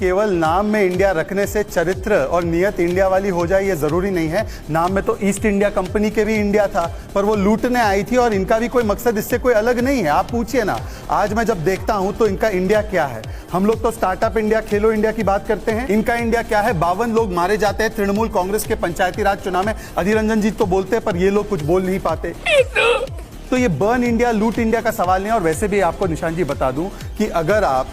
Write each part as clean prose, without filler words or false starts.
केवल नाम में इंडिया रखने से चरित्र और नियत इंडिया वाली हो जाए ये जरूरी नहीं है। नाम में तो ईस्ट इंडिया कंपनी के भी इंडिया था, पर वो लूटने आई थी और इनका भी कोई मकसद इससे कोई अलग नहीं है। आप पूछिए ना, आज मैं जब देखता हूं तो इनका इंडिया क्या है। हम लोग तो स्टार्टअप इंडिया, खेलो इंडिया की बात करते हैं, इनका इंडिया क्या है? 52 लोग मारे जाते हैं तृणमूल कांग्रेस के पंचायती राज चुनाव में। अधीर रंजन जी तो बोलते हैं पर ये लोग कुछ बोल नहीं पाते। तो ये बर्न इंडिया, लूट इंडिया का सवाल नहीं। और वैसे भी आपको निशान जी बता दूं कि अगर आप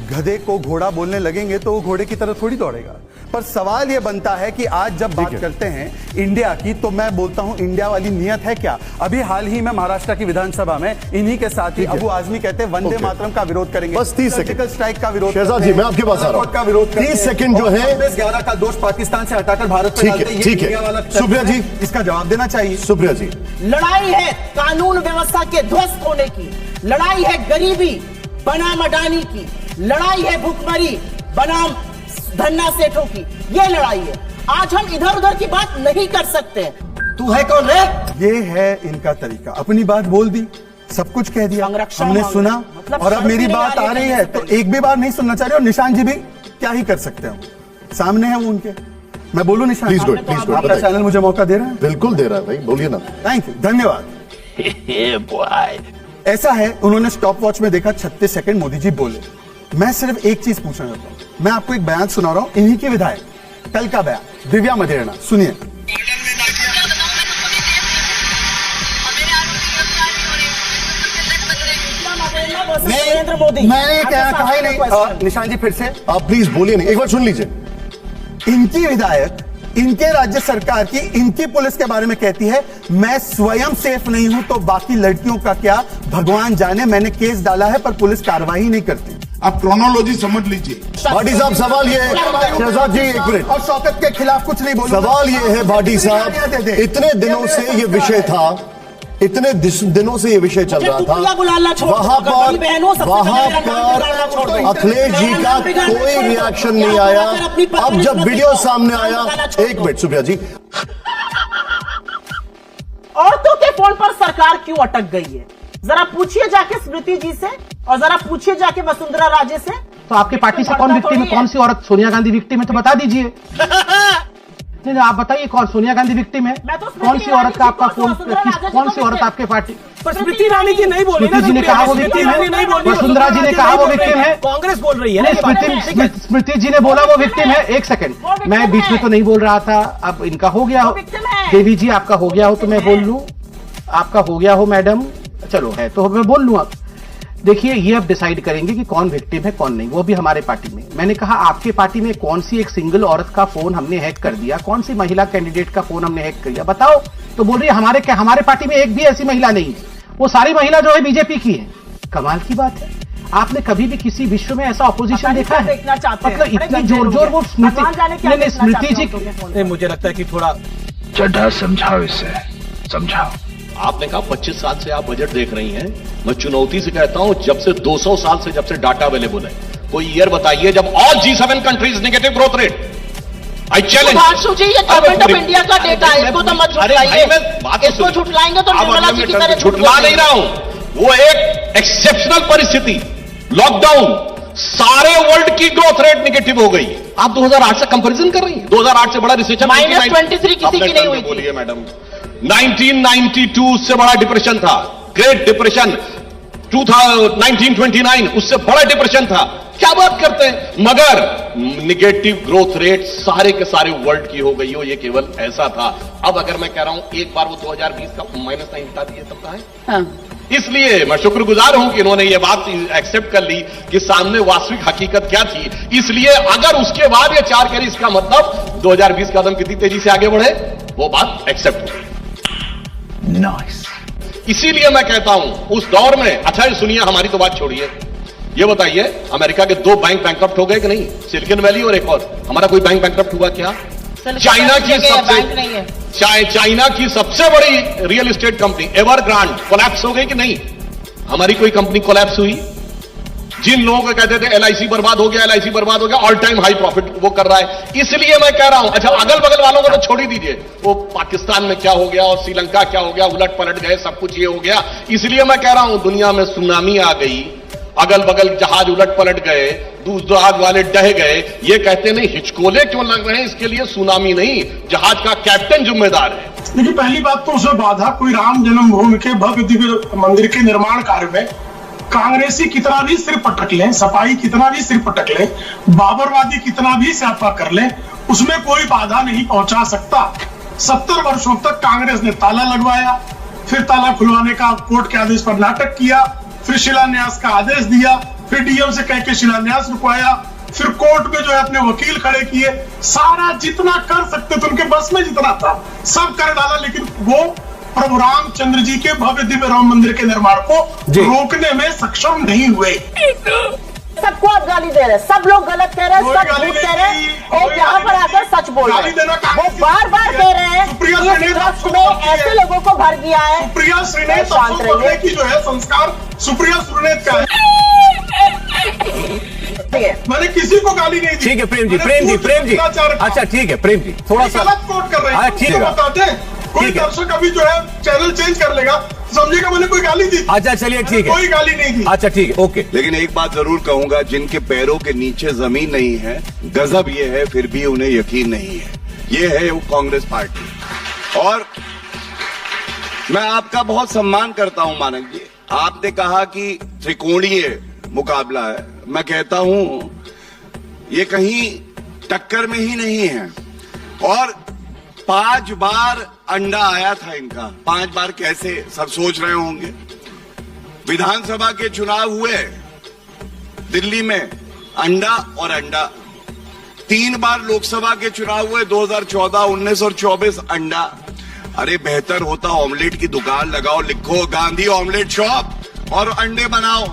गधे को घोड़ा बोलने लगेंगे तो वो घोड़े की तरह थोड़ी दौड़ेगा। पर सवाल ये बनता है कि आज जब बात करते हैं इंडिया की, तो मैं बोलता हूं इंडिया वाली नियत है क्या? अभी हाल ही में महाराष्ट्र की विधानसभा में इन्हीं के साथ ही अबू आजमी कहते हैं वंदे मातरम का विरोध करेंगे, बस 30 सेकंड स्ट्राइक का विरोध। शहजाद जी मैं आपके पास आ रहा हूं, का विरोध 30 सेकंड जो है 11 का दोष पाकिस्तान से हटाकर भारत पे डालते हैं। ठीक है सुप्रिया जी, इसका जवाब देना चाहिए। सुप्रिया जी, लड़ाई है कानून व्यवस्था के ध्वस्त होने की, लड़ाई है गरीबी बनाम अडानी की, लड़ाई है भुखमरी बनाम धन्ना सेठों की, ये लड़ाई है। आज हम इधर उधर की बात नहीं कर सकते। तू है कौन रे? ये है इनका तरीका, अपनी बात बोल दी, सब कुछ कह दिया, हमने सुना, मतलब और अब मेरी बात आ रही है तो एक भी बार नहीं सुनना चाह रहे। और निशान जी भी क्या ही कर सकते हैं, सामने है वो उनके। मैं बोलूं निशान? प्लीज गो, आपका चैनल मुझे मौका दे रहा है? बिल्कुल दे रहा है भाई, बोलिए ना। थैंक यू, धन्यवाद। ऐसा है, उन्होंने स्टॉप वॉच में देखा 36 सेकंड मोदी जी बोले। मैं सिर्फ एक चीज पूछना चाहता हूं, मैं आपको एक बयान सुना रहा हूं, इन्हीं के विधायक, कल का बयान, दिव्या मदेरणा, सुनिए। नरेंद्र मोदी, मैंने कहा ही नहीं। निशान जी फिर से आप प्लीज बोलिए नहीं, एक बार सुन लीजिए। इनकी विधायक इनके राज्य सरकार की, इनकी पुलिस के बारे में कहती है मैं स्वयं सेफ नहीं हूं तो बाकी लड़कियों का क्या, भगवान जाने, मैंने केस डाला है पर पुलिस कार्रवाई नहीं करती। आप क्रोनोलॉजी समझ लीजिए। भाटी साहब सवाल ये है, शहजाद जी एक मिनट, और शौकत के खिलाफ कुछ नहीं बोलूं। सवाल ये है भाटी साहब, इतने दिनों से ये विषय था, इतने दिनों से ये विषय चल रहा था, वहां पर अखिलेश जी का कोई रिएक्शन नहीं आया। अब जब वीडियो सामने आया, एक मिनट सुप्रिया जी, औरतों के फोन पर सरकार क्यों अटक गई है? जरा पूछिए जाके स्मृति जी से, और जरा पूछिए जाके वसुंधरा राजे से। तो आपके पार्टी से कौन विक्टिम है? कौन सी औरत? सोनिया गांधी विक्टिम है तो बता दीजिए। नहीं, आप बताइए कौन सोनिया गांधी विक्टिम है? कौन सी औरत का आपका फोन, कौन सी औरत आपके पार्टी? स्मृति ईरानी जी नहीं बोली, स्मृति जी ने कहा वो विक्टिम है, वसुंधरा जी ने कहा वो विक्टिम है, कांग्रेस बोल रही है। स्मृति जी ने बोला वो विक्टिम है। एक सेकंड, मैं बीच में तो नहीं बोल रहा था, अब इनका हो गया हो। देवी जी आपका हो गया हो तो मैं बोल लूं, आपका हो गया हो मैडम, चलो है तो मैं बोल लूं। अब देखिए, ये अब डिसाइड करेंगे कि कौन विक्टिम है कौन नहीं, वो भी हमारे पार्टी में। मैंने कहा आपके पार्टी में कौन सी एक सिंगल औरत का फोन हमने हैक कर दिया, कौन सी महिला कैंडिडेट का फोन हमने हैक कर दिया, बताओ। तो बोल रही है हमारे पार्टी में एक भी ऐसी महिला नहीं, वो सारी महिला जो है बीजेपी की है। कमाल की बात है, आपने कभी भी किसी विश्व में ऐसा ऑपोजिशन देखा है? मतलब इतनी जोर जोर वो स्मृति जी, मुझे लगता है कि थोड़ा चड्ढा समझाओ, इसे समझाओ। आपने कहा 25 साल से आप बजट देख रही हैं, मैं चुनौती से कहता हूं जब से 200 साल से जब से डाटा अवेलेबल है, कोई ईयर बताइए जब all G7 countries negative growth rate. I challenge ये गवर्नमेंट ऑफ इंडिया का डेटा है, इसको तो मत झुठलाइए। इसको झुठलाएंगे तो निर्मला जी की तरह झुठला नहीं रहा हूं। वो एक एक्सेप्शनल परिस्थिति, लॉकडाउन, सारे वर्ल्ड की ग्रोथ रेट नेगेटिव हो गई। आप 2008 से कंपैरिजन कर रही हैं? 2008 से बड़ा रिसेशन -23 किसी की नहीं हुई। बोलिए मैडम, 1992 उससे बड़ा डिप्रेशन था, ग्रेट डिप्रेशन। 1929 उससे बड़ा डिप्रेशन था। क्या बात करते हैं? मगर निगेटिव ग्रोथ रेट सारे के सारे वर्ल्ड की हो गई हो, ये केवल ऐसा था। अब अगर मैं कह रहा हूं एक बार वो 2020 का -9 हटा दिए तब का है। हाँ। इसलिए मैं शुक्रगुजार हूं कि इन्होंने ये बात एक्सेप्ट कर ली कि सामने वास्तविक हकीकत क्या थी। इसलिए अगर उसके बाद ये 4 करी, इसका मतलब 2020 का कदम कितनी तेजी से आगे बढ़े, वो बात एक्सेप्ट हो। नाइस। इसीलिए मैं कहता हूं उस दौर में, अच्छा ये सुनिए, हमारी तो बात छोड़िए, ये बताइए अमेरिका के 2 बैंक बैंकरप्ट हो गए कि नहीं? सिलिकॉन वैली और एक और। हमारा कोई बैंक बैंकरप्ट हुआ क्या? चाइना की सबसे बड़ी रियल एस्टेट कंपनी एवरग्रांड कोलैप्स हो गई कि नहीं? हमारी कोई कंपनी कोलैप्स हुई? जिन लोगों को कहते थे LIC बर्बाद हो गया, LIC बर्बाद हो गया, ऑल टाइम हाई प्रॉफिट वो कर रहा है। इसलिए मैं कह रहा हूं, अच्छा अगल बगल वालों को तो छोड़ ही दीजिए, वो पाकिस्तान में क्या हो गया और श्रीलंका क्या हो गया, उलट पलट गए, सब कुछ ये हो गया। इसलिए मैं कह रहा हूं दुनिया में सुनामी आ गई अगल बगल जहाज उलट पलट गए, जहाज वाले डह गए, ये कहते नहीं हिचकोले क्यों लग रहे हैं, इसके लिए सुनामी नहीं, जहाज का कैप्टन जिम्मेदार है। देखिए, पहली बात तो उसमें बाधा कोई राम जन्मभूमि के भव्य दिव्य मंदिर के निर्माण कार्य में कांग्रेसी कितना भी सिर पटक लें, सपाई कितना भी सिर पटक लें, बाबरवादी कितना भी स्यापा कर लें, उसमें कोई बाधा नहीं पहुंचा सकता। 70 वर्षों तक कांग्रेस ने ताला लगवाया, फिर ताला खुलवाने का कोर्ट के आदेश पर नाटक किया, फिर शिलान्यास का आदेश दिया, फिर डीएम से कह के शिलान्यास रुकवाया, फिर कोर्ट में जो है अपने वकील खड़े किए, सारा जितना कर सकते थे उनके बस में जितना था सब कर डाला, लेकिन वो प्रभु रामचंद्र जी के भव्य दिव्य राम मंदिर के निर्माण को रोकने में सक्षम नहीं हुए। सबको आप गाली दे रहे हैं, सब लोग गलत कह रहे हैं, सब झूठ कह रहे हैं और यहाँ पर आकर सच बोल रहे हैं। वो बार बार कह रहे हैं कि इस ट्रस्ट में ऐसे लोगों को भर दिया है। सुप्रिया श्रीनेत शांत रहिए की जो है संस्कार सुप्रिया श्रीनेत का है। मैंने किसी को गाली नहीं दी। ठीक है प्रेम जी अच्छा ठीक है प्रेम जी, थोड़ा सा गलत कोट कर रहे हैं, ठीक है बताते हैं। कोई दर्शक अभी जो है चैनल चेंज कर लेगा, समझेगा मैंने कोई गाली दी। अच्छा चलिए ठीक है, कोई गाली नहीं दी। अच्छा ठीक है ओके। लेकिन एक बात जरूर कहूंगा, जिनके पैरों के नीचे जमीन नहीं है, गजब ये है फिर भी उन्हें यकीन नहीं है, ये है वो कांग्रेस पार्टी। और मैं आपका बहुत सम्मान करता हूं मानक जी, आपने कहा कि त्रिकोणीय मुकाबला है, मैं कहता हूं ये कहीं टक्कर में ही नहीं है। और 5 बार अंडा आया था इनका, 5 बार कैसे सब सोच रहे होंगे। विधानसभा के चुनाव हुए दिल्ली में, अंडा और अंडा। 3 बार लोकसभा के चुनाव हुए 2014, 19 और 24, अंडा। अरे बेहतर होता ऑमलेट की दुकान लगाओ, लिखो गांधी ऑमलेट शॉप और अंडे बनाओ।